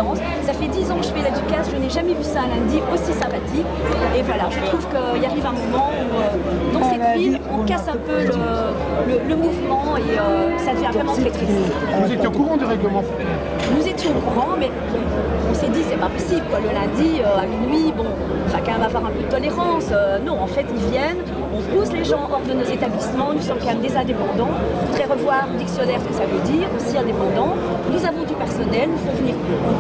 ambiance. Ça fait 10 ans que je fais la Ducasse, je n'ai jamais vu ça un lundi aussi sympathique. Et voilà, je trouve qu'il arrive un moment où dans cette ville, on casse un peu le mouvement et ça devient vraiment très triste. Vous étiez au courant du règlement? Nous étions au courant, mais on s'est dit c'est pas possible, quoi. Le lundi à minuit, bon, il va quand même avoir un peu de tolérance. Non, en fait, ils viennent, on pousse les gens hors de nos établissements, nous sommes quand même des indépendants. On voudrait revoir le dictionnaire, ce que ça veut dire, aussi indépendants. Nous avons du personnel, nous font venir,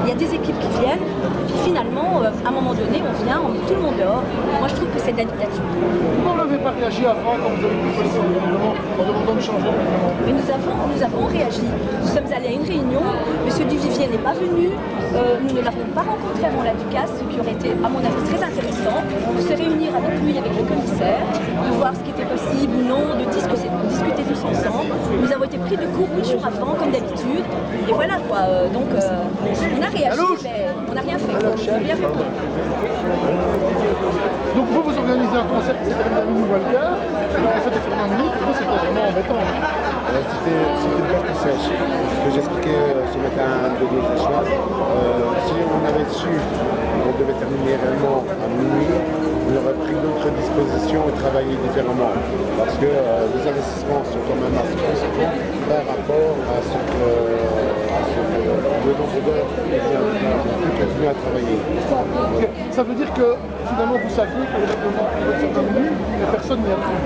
il y a des équipes qui viennent, puis finalement, à un moment donné, on vient, on met tout le monde dehors. Moi, je trouve que c'est de la dictature. Pourquoi vous n'avez pas réagi avant quand vous avez vu le règlement en demandant de changer le règlement? Mais nous avons réagi. Nous sommes allés à une réunion, M. Duvivier n'est pas venu, nous ne l'avons pas rencontré avant la Ducasse, ce qui aurait été, à mon avis, très intéressant, de se réunir avec lui, avec le commissaire, de voir ce qui était possible ou non, de discuter tous ensemble. Nous avons été pris de court 8 jours avant, comme d'habitude, et voilà quoi. Donc on a réagi, mais on n'a rien fait. On n'a rien fait. Donc vous organisez un concert qui s'appelle La Mini Walker, en fait, c'est 20 minutes, c'était vraiment embêtant. C'était bien tout sèche. Ce que j'expliquais ce matin à Denis Deschamps, si on avait su qu'on devait terminer réellement à minuit, on aurait pris d'autres dispositions et travaillé différemment. Parce que les investissements sont quand même assez conséquents par rapport à ce que le nombre d'heures qu'on continue à travailler. Okay. Ça veut dire que finalement vous saviez que le règlement était terminé, mais personne n'y a cru.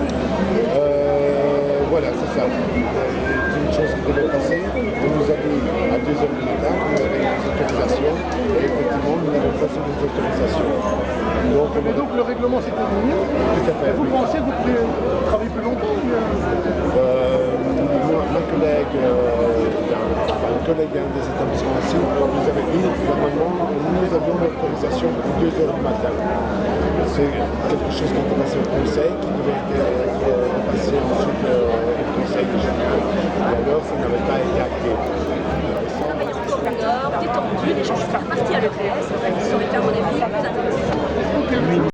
Voilà, c'est ça. C'est une chose qui devait passer. On nous a dit à 2h du matin qu'on avait des autorisations et effectivement nous n'avons pas ces autorisations. Donc le règlement s'est terminé. Tout à fait. Et vous pensez que vous pouvez travailler plus longtemps? Un collègue d'un des établissements ici nous avait dit normalement nous avions l'autorisation pour 2h du matin. C'est quelque chose qui était passé au conseil, qui devait être passé ensuite au conseil général. Et alors ça n'avait pas été acté. Détendu, les gens